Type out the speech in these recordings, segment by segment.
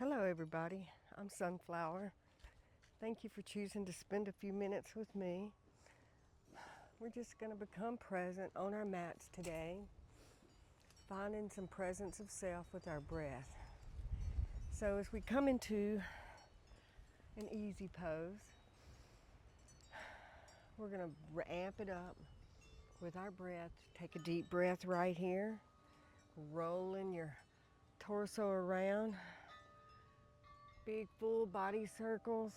Hello everybody, I'm Sunflower. Thank you for choosing to spend a few minutes with me. We're just going to become present on our mats today, finding some presence of self with our breath. So as we come into an easy pose, we're going to amp it up with our breath. Take a deep breath right here, rolling your torso around, big full body circles.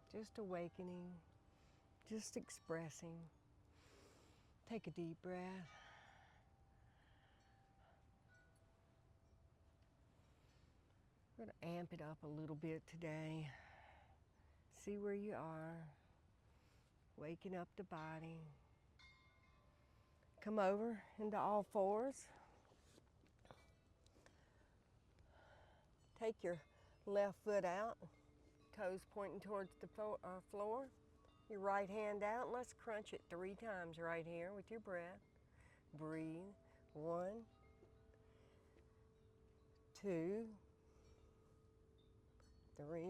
Just awakening, just expressing. Take a deep breath. We're going to amp it up a little bit today. See where you are. Waking up the body. Come over into all fours. Take your left foot out, toes pointing towards the floor. Your right hand out, and let's crunch it 3 times right here with your breath. Breathe. 1, 2, 3.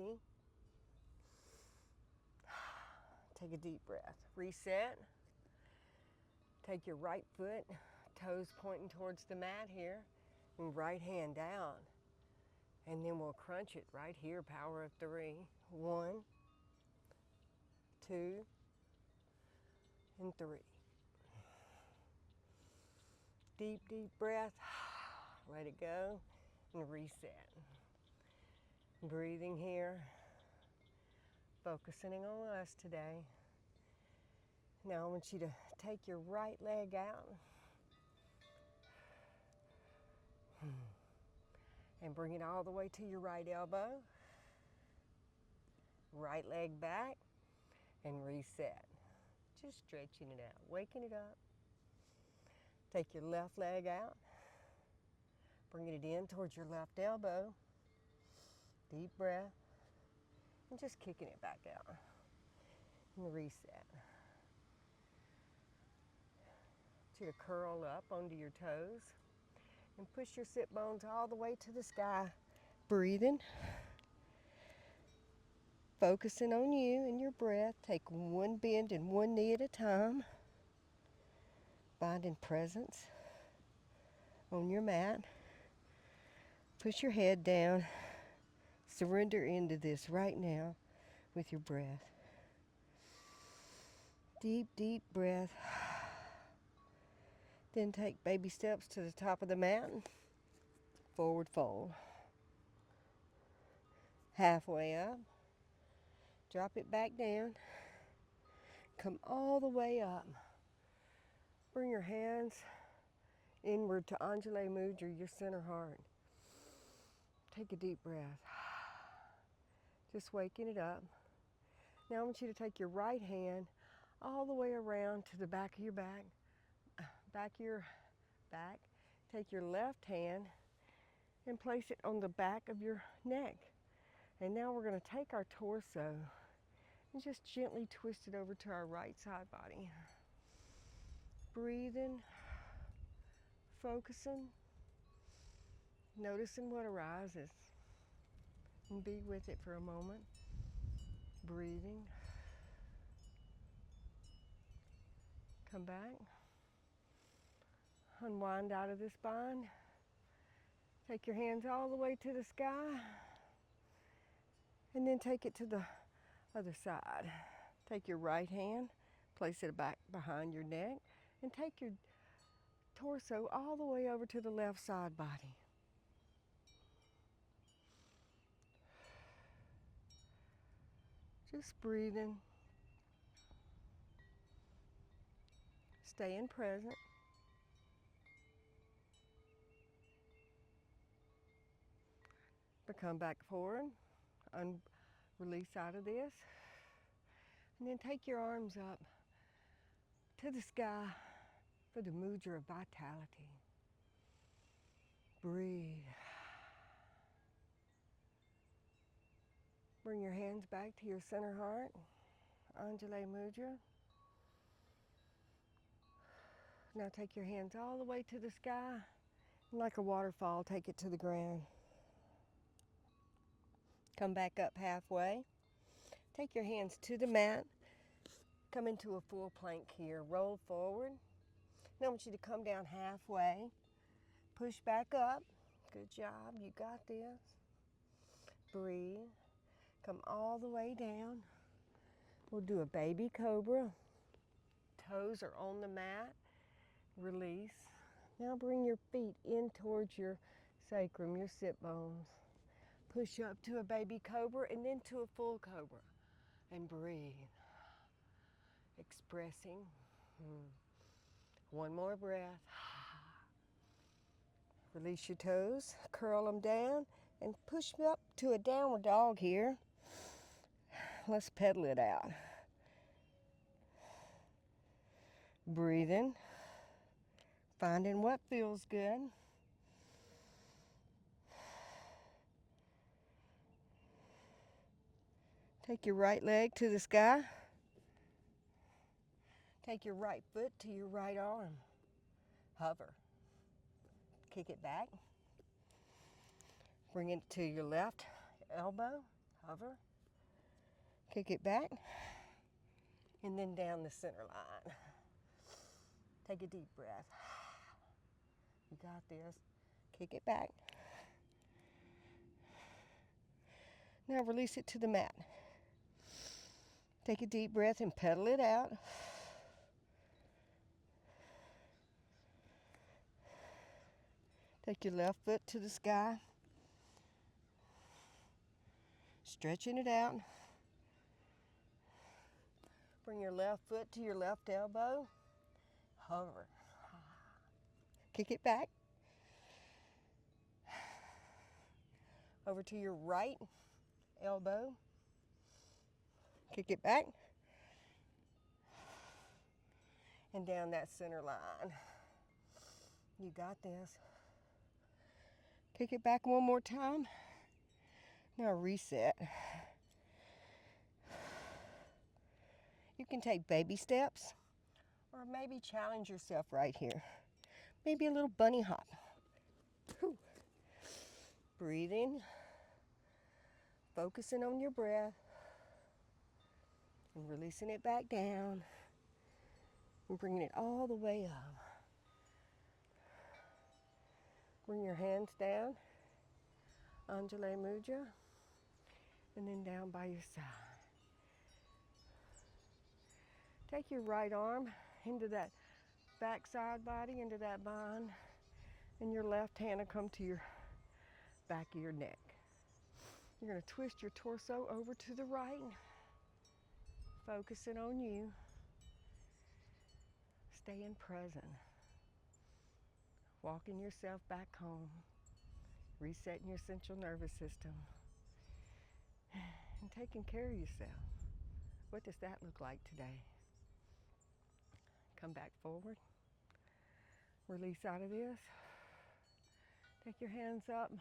Take a deep breath. Reset. Take your right foot, toes pointing towards the mat here, and right hand out. And then we'll crunch it right here, power of 3. 1, 2, and 3. Deep, deep breath. Let it go and reset. Breathing here, focusing on us today. Now I want you to take your right leg out and bring it all the way to your right elbow. Right leg back and reset. Just stretching it out, waking it up. Take your left leg out, bringing it in towards your left elbow. Deep breath, and just kicking it back out. And reset. I want you to curl up onto your toes and push your sit bones all the way to the sky. Breathing. Focusing on you and your breath. Take one bend and one knee at a time. Finding presence on your mat. Push your head down. Surrender into this right now with your breath. Deep, deep breath. Then take baby steps to the top of the mat. Forward fold. Halfway up. Drop it back down. Come all the way up. Bring your hands inward to Anjali Mudra, your center heart. Take a deep breath. Just waking it up. Now I want you to take your right hand all the way around to the back of your back. Back of your back. Take your left hand and place it on the back of your neck. And now we're going to take our torso and just gently twist it over to our right side body. Breathing, focusing, noticing what arises, and be with it for a moment. Breathing. Come back. Unwind out of this bind. Take your hands all the way to the sky, and then take it to the other side. Take your right hand, place it back behind your neck, and take your torso all the way over to the left side body. Just breathing, staying present. But come back forward, release out of this, and then take your arms up to the sky for the mudra of vitality. Breathe. Bring your hands back to your center heart, Anjali Mudra. Now take your hands all the way to the sky Like a waterfall, take it to the ground. Come back up halfway. Take your hands to the mat. Come into a full plank here. Roll forward. Now I want you to come down halfway. Push back up. Good job. You got this. Breathe. Come all the way down. We'll do a baby cobra. Toes are on the mat. Release. Now bring your feet in towards your sacrum, your sit bones. Push up to a baby cobra and then to a full cobra. And breathe. Expressing. One more breath. Release your toes, curl them down, and push up to a downward dog here. Let's pedal it out. Breathing, finding what feels good. Take your right leg to the sky. Take your right foot to your right arm. Hover. Kick it back. Bring it to your left elbow. Hover. Kick it back. And then down the center line. Take a deep breath. You got this. Kick it back. Now release it to the mat. Take a deep breath and pedal it out. Take your left foot to the sky. Stretching it out. Bring your left foot to your left elbow. Hover. Kick it back. Over to your right elbow. Kick it back. And down that center line. You got this. Kick it back one more time. Now reset. You can take baby steps or maybe challenge yourself right here. Maybe a little bunny hop. Whew. Breathing. Focusing on your breath. And releasing it back down. And bringing it all the way up. Bring your hands down. Anjali Mudra. And then down by your side. Take your right arm into that back side body, into that bind. And your left hand will come to your back of your neck. You're going to twist your torso over to the right. Focusing on you. Staying present. Walking yourself back home. Resetting your central nervous system. And taking care of yourself. What does that look like today? Come back forward. Release out of this. Take your hands up.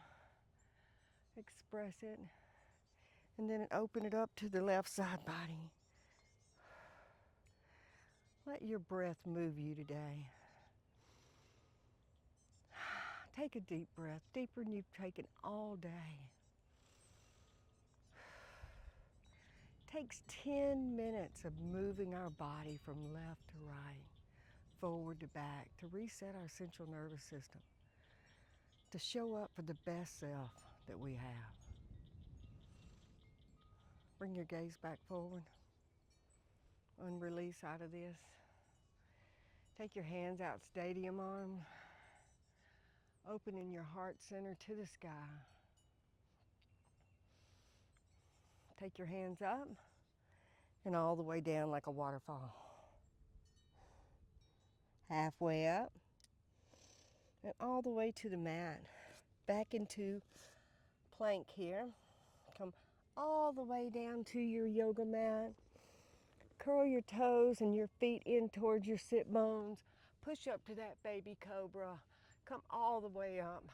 Express it. And then open it up to the left side body. Let your breath move you today. Take a deep breath, deeper than you've taken all day. Takes 10 minutes of moving our body from left to right, forward to back, to reset our central nervous system, to show up for the best self that we have. Bring your gaze back forward. Unrelease out of this. Take your hands out, stadium arm. Opening your heart center to the sky. Take your hands up and all the way down like a waterfall. Halfway up and all the way to the mat. Back into plank here. Come all the way down to your yoga mat. Curl your toes and your feet in towards your sit bones. Push up to that baby cobra. Come all the way up.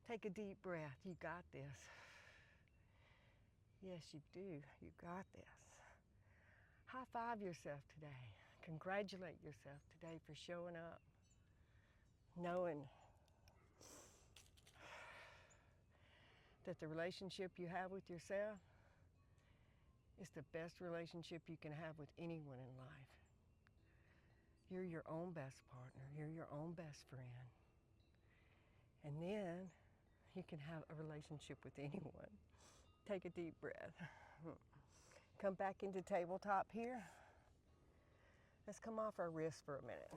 Take a deep breath. You got this. Yes, you do. You got this. High five yourself today. Congratulate yourself today for showing up. Knowing that the relationship you have with yourself is the best relationship you can have with anyone in life. You're your own best partner. You're your own best friend. And then you can have a relationship with anyone. Take a deep breath. Come back into tabletop here. Let's come off our wrists for a minute.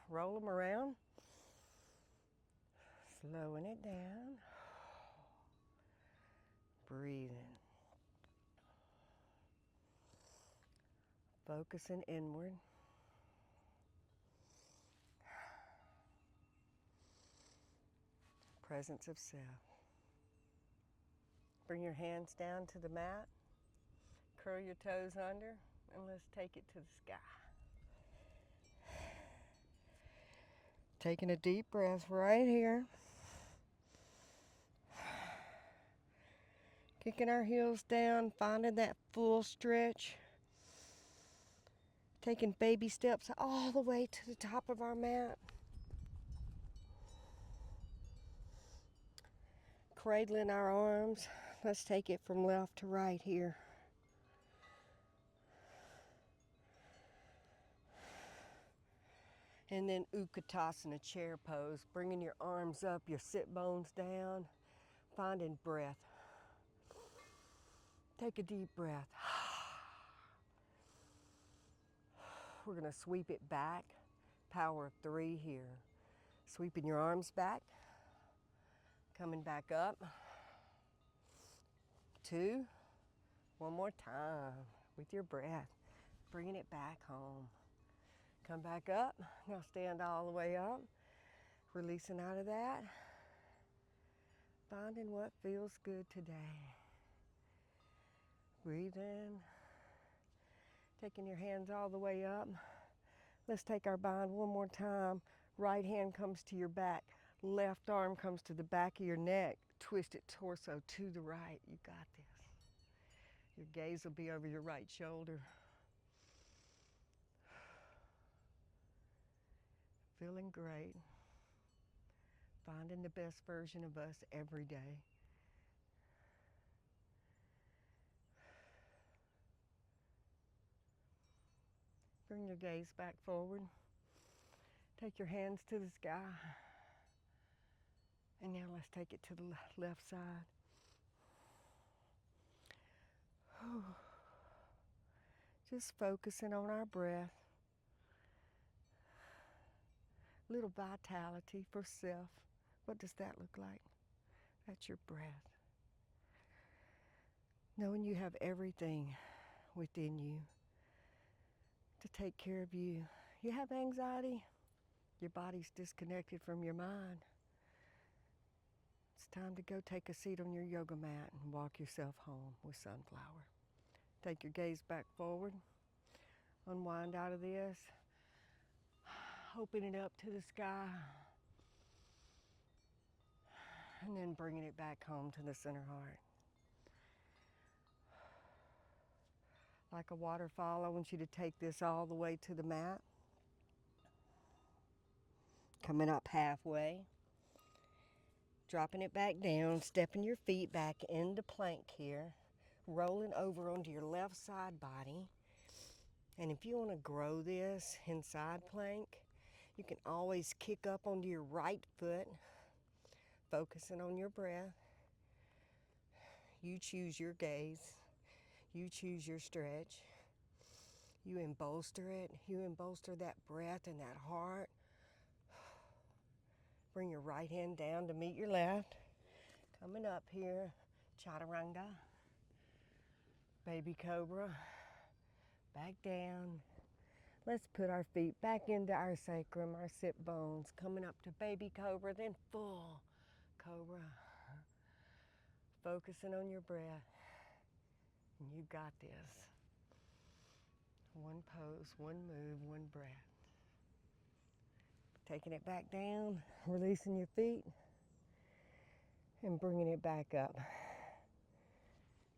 Roll them around. Slowing it down. Breathing. Focusing inward. Presence of self. Bring your hands down to the mat. Curl your toes under, and let's take it to the sky. Taking a deep breath right here. Kicking our heels down, finding that full stretch. Taking baby steps all the way to the top of our mat. Cradling our arms. Let's take it from left to right here. And then Utkatasana, chair pose, bringing your arms up, your sit bones down, finding breath. Take a deep breath. We're gonna sweep it back. Power of 3 here. Sweeping your arms back, coming back up. 2, one more time with your breath, bringing it back home. Come back up, now stand all the way up, releasing out of that, finding what feels good today. Breathe in, taking your hands all the way up. Let's take our bind one more time. Right hand comes to your back, left arm comes to the back of your neck, twisted torso to the right. You got this. Your gaze will be over your right shoulder. Feeling great. Finding the best version of us every day. Bring your gaze back forward. Take your hands to the sky. And now let's take it to the left side. Just focusing on our breath. Little vitality for self. What does that look like? That's your breath. Knowing you have everything within you to take care of you. You have anxiety, your body's disconnected from your mind. It's time to go take a seat on your yoga mat and walk yourself home with Sunflower. Take your gaze back forward. Unwind out of this. Open it up to the sky. And then bringing it back home to the center heart. Like a waterfall, I want you to take this all the way to the mat. Coming up halfway. Dropping it back down, stepping your feet back into plank here. Rolling over onto your left side body. And if you want to grow this in side plank, you can always kick up onto your right foot, focusing on your breath. You choose your gaze. You choose your stretch. You embolster it. You embolster that breath and that heart. Bring your right hand down to meet your left. Coming up here, chaturanga. Baby cobra. Back down. Let's put our feet back into our sacrum, our sit bones. Coming up to baby cobra, then full cobra. Focusing on your breath. And you got this. One pose, one move, one breath. Taking it back down, releasing your feet, and bringing it back up.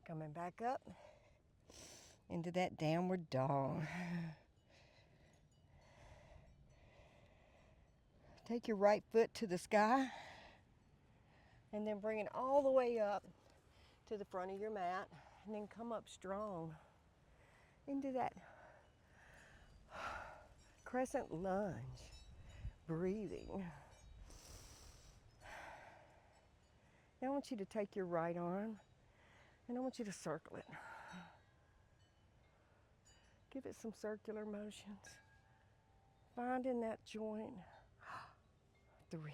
Coming back up into that downward dog. Take your right foot to the sky, and then bring it all the way up to the front of your mat, and then come up strong into that crescent lunge, breathing. Now I want you to take your right arm and I want you to circle it. Give it some circular motions. Finding that joint. 3.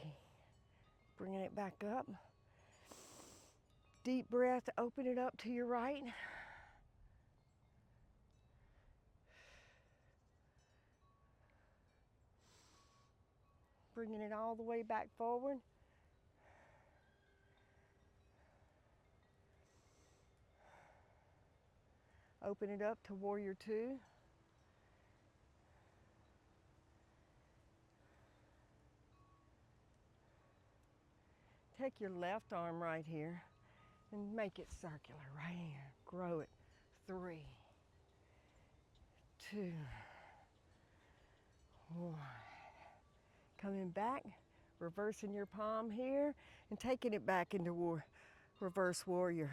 Bringing it back up. Deep breath, open it up to your right. Bringing it all the way back forward. Open it up to warrior 2. Take your left arm right here and make it circular right here. Grow it. 3, 2, 1. Coming back, reversing your palm here and taking it back into reverse warrior.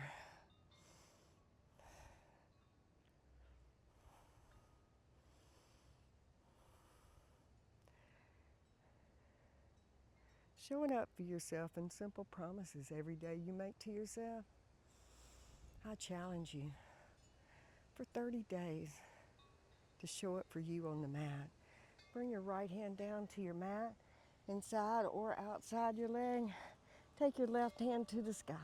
Showing up for yourself in simple promises every day you make to yourself. I challenge you for 30 days to show up for you on the mat. Bring your right hand down to your mat, inside or outside your leg. Take your left hand to the sky.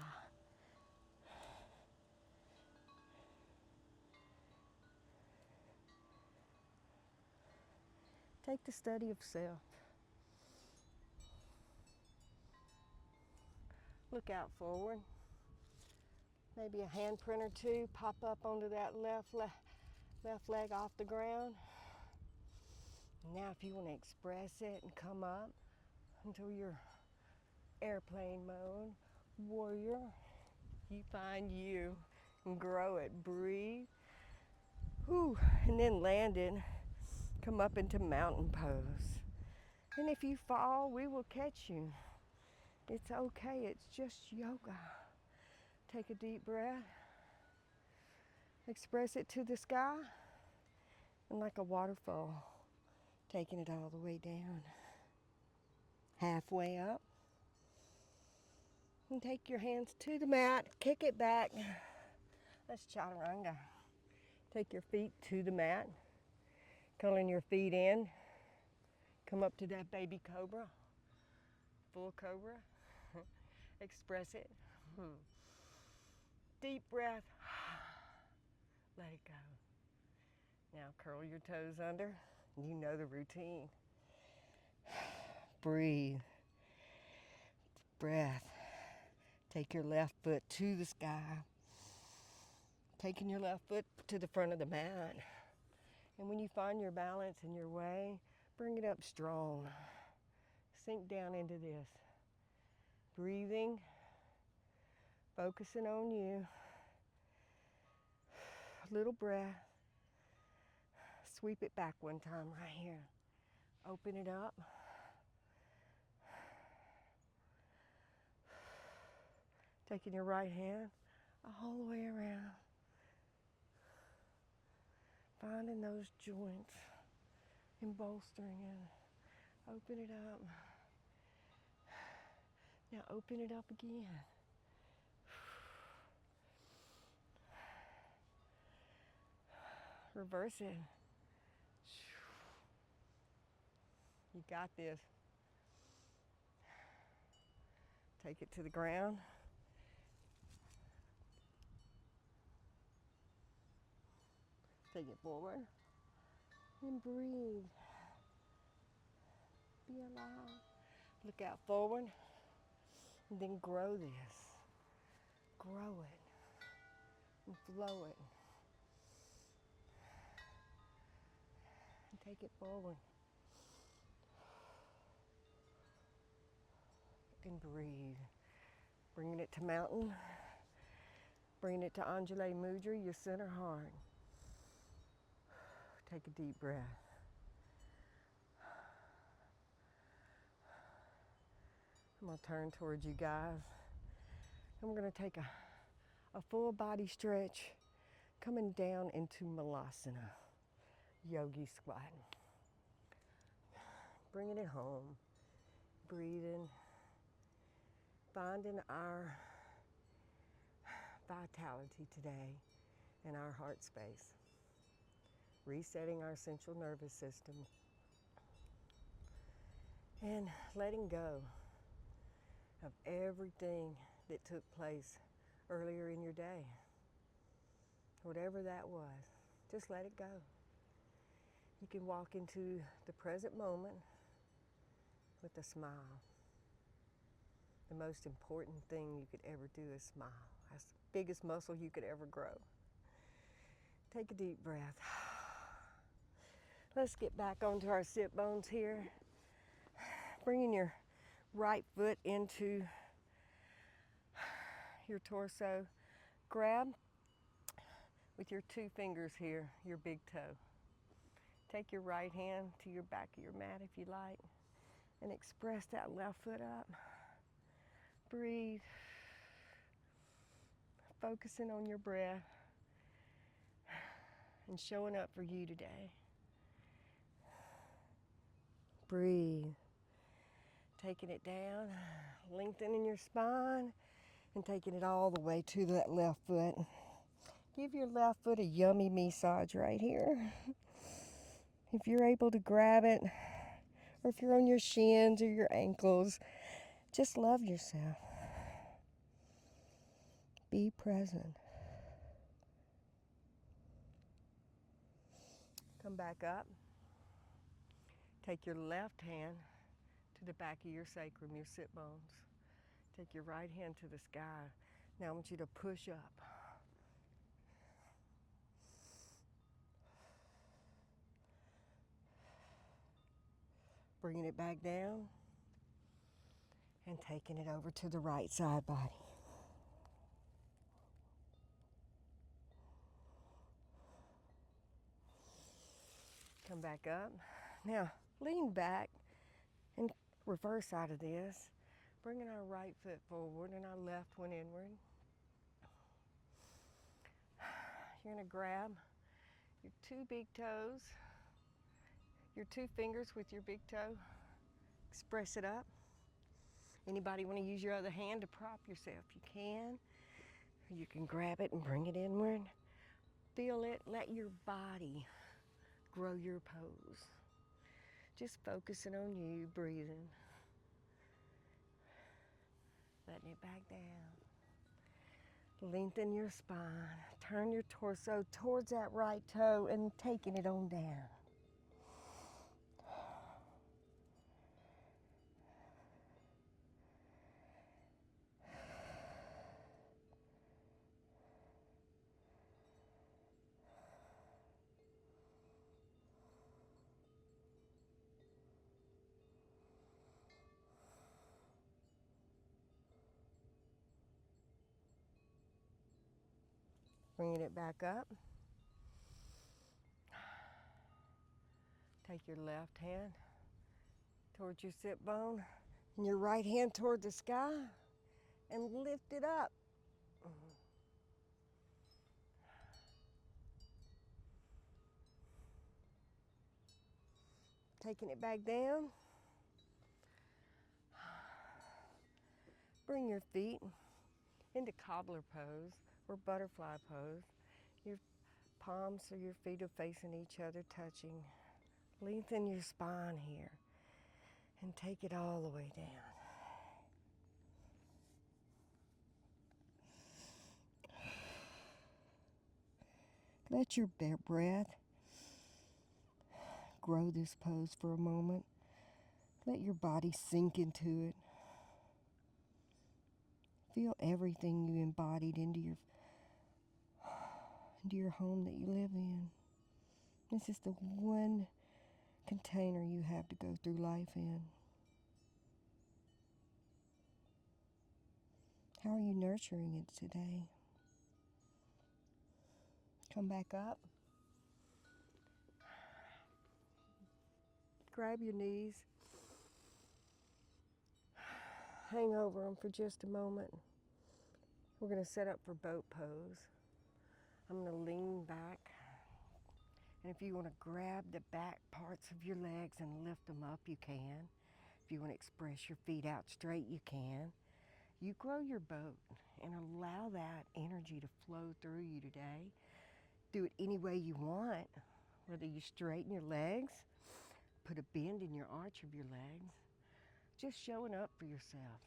Take the study of self. Look out forward. Maybe a handprint or two pop up onto that left leg off the ground. Now if you want to express it and come up until you're airplane mode, warrior, you find you and grow it, breathe. Whew. And then land it, come up into mountain pose. And if you fall, we will catch you. It's okay, it's just yoga. Take a deep breath. Express it to the sky. And like a waterfall, taking it all the way down. Halfway up. And take your hands to the mat, kick it back. Let's chaturanga. Take your feet to the mat. Curling your feet in. Come up to that baby cobra. Full cobra. Express it. Deep breath. Let it go. Now curl your toes under. You know the routine. Breathe. Breath. Take your left foot to the sky. Taking your left foot to the front of the mat. And when you find your balance and your way, bring it up strong. Sink down into this. Breathing. Focusing on you. Little breath. Sweep it back one time right here. Open it up. Taking your right hand all the way around. Finding those joints and bolstering it. Open it up. Now open it up again. Reverse it. You got this. Take it to the ground. Take it forward. And breathe. Be alive. Look out forward. And then grow this. Grow it. And flow it. And take it forward. And breathe. Bringing it to mountain. Bringing it to Anjali Mudra, your center heart. Take a deep breath. I'm going to turn towards you guys. And we're going to take a a full body stretch, coming down into Malasana, yogi squat. Bringing it home, breathing, finding our vitality today in our heart space, resetting our central nervous system, and letting go of everything that took place earlier in your day. Whatever that was, just let it go. You can walk into the present moment with a smile. The most important thing you could ever do is smile. That's the biggest muscle you could ever grow. Take a deep breath. Let's get back onto our sit bones here. Bringing your right foot into your torso. Grab with your two fingers here, your big toe. Take your right hand to your back of your mat if you like, and express that left foot up. Breathe. Focusing on your breath and showing up for you today. Breathe. Taking it down, lengthening your spine, and taking it all the way to that left foot. Give your left foot a yummy massage right here. If you're able to grab it, or if you're on your shins or your ankles, just love yourself. Be present. Come back up. Take your left hand to the back of your sacrum, your sit bones. Take your right hand to the sky. Now I want you to push up. Bringing it back down and taking it over to the right side body. Come back up. Now lean back and reverse out of this. Bringing our right foot forward and our left one inward. You're going to grab your two big toes, your two fingers with your big toe. Express it up. Anybody want to use your other hand to prop yourself? You can. Or you can grab it and bring it inward. Feel it. Let your body grow your pose. Just focusing on you, breathing. Letting it back down. Lengthen your spine. Turn your torso towards that right toe and taking it on down. Bringing it back up. Take your left hand towards your sit bone and your right hand toward the sky and lift it up. Taking it back down. Bring your feet into cobbler pose or butterfly pose. Your palms or your feet are facing each other, touching. Lengthen your spine here and take it all the way down. Let your breath grow this pose for a moment. Let your body sink into it. Feel everything you embodied into your home that you live in. This is the one container you have to go through life in. How are you nurturing it today? Come back up. Grab your knees. Hang over them for just a moment. We're going to set up for boat pose. I'm going to lean back. And if you want to grab the back parts of your legs and lift them up, you can. If you want to express your feet out straight, you can. You grow your boat and allow that energy to flow through you today. Do it any way you want, whether you straighten your legs, put a bend in your arch of your legs, just showing up for yourself,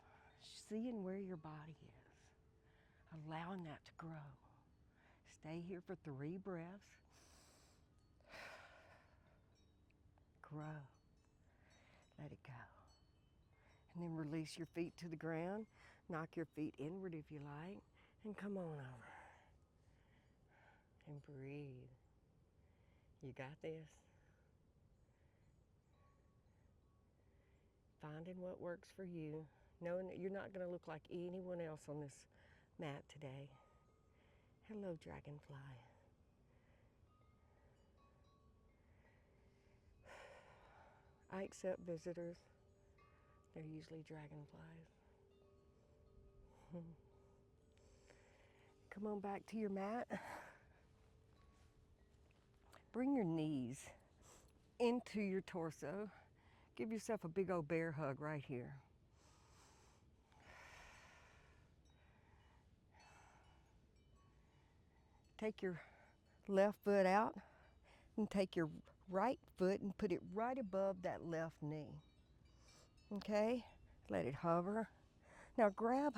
seeing where your body is, allowing that to grow. Stay here for 3 breaths. Grow. Let it go. And then release your feet to the ground. Knock your feet inward if you like. And come on over. And breathe. You got this. Finding what works for you. Knowing that you're not going to look like anyone else on this mat today. Hello, dragonfly. I accept visitors. They're usually dragonflies. Come on back to your mat. Bring your knees into your torso. Give yourself a big old bear hug right here. Take your left foot out and take your right foot and put it right above that left knee. Okay? Let it hover. Now grab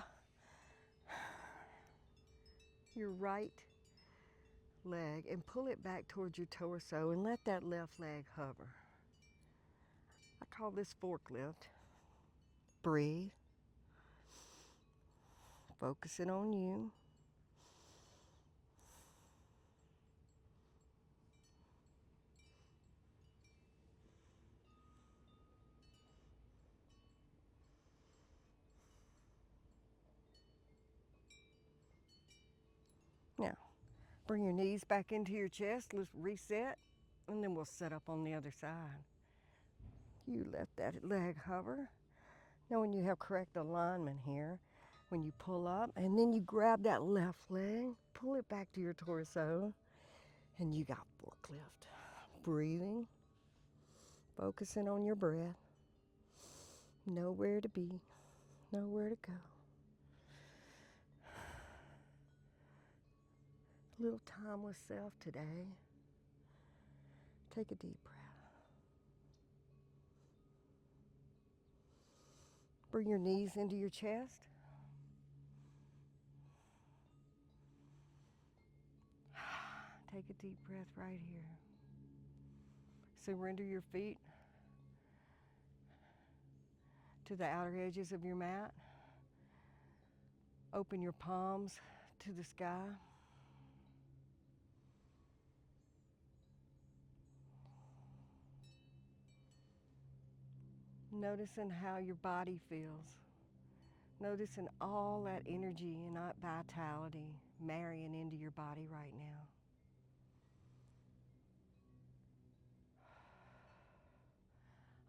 your right leg and pull it back towards your torso and let that left leg hover. I call this forklift. Breathe. Focusing on you. Now, bring your knees back into your chest. Let's reset, and then we'll set up on the other side. You let that leg hover. Knowing you have correct alignment here. When you pull up, and then you grab that left leg, pull it back to your torso, and you got forklift. Breathing, focusing on your breath. Nowhere to be, nowhere to go. A little time with self today. Take a deep breath. Bring your knees into your chest. Take a deep breath right here. Surrender your feet to the outer edges of your mat. Open your palms to the sky. Noticing how your body feels. Noticing all that energy and that vitality marrying into your body right now.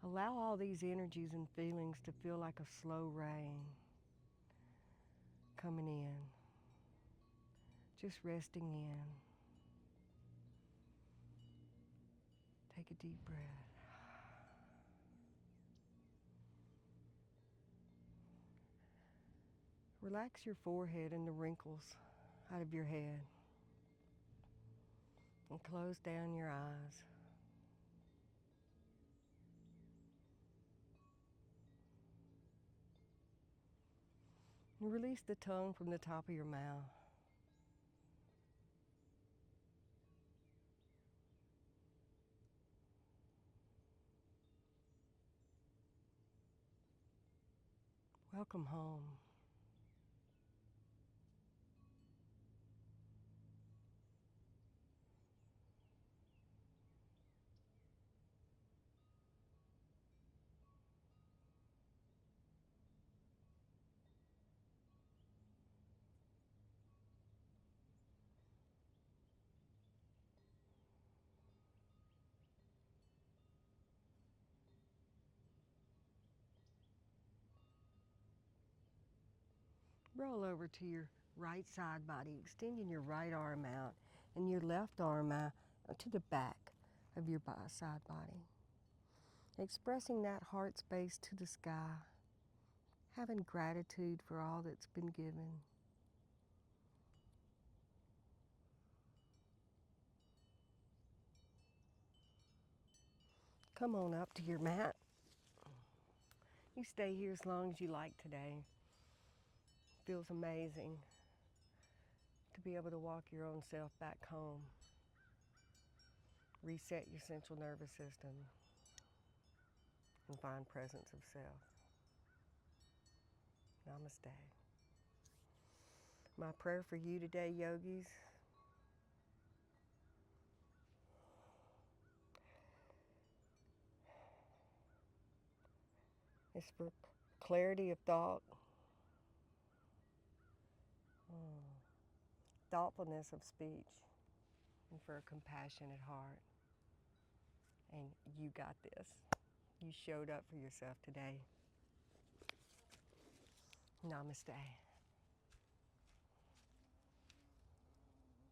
Allow all these energies and feelings to feel like a slow rain coming in. Just resting in. Take a deep breath. Relax your forehead and the wrinkles out of your head. And close down your eyes. And release the tongue from the top of your mouth. Welcome home. Roll over to your right side body, extending your right arm out and your left arm out to the back of your side body. Expressing that heart space to the sky, having gratitude for all that's been given. Come on up to your mat. You stay here as long as you like today. Feels amazing to be able to walk your own self back home. Reset your central nervous system and find presence of self. Namaste. My prayer for you today, yogis, is for clarity of thought, thoughtfulness of speech, and for a compassionate heart. And you got this. You showed up for yourself today. Namaste.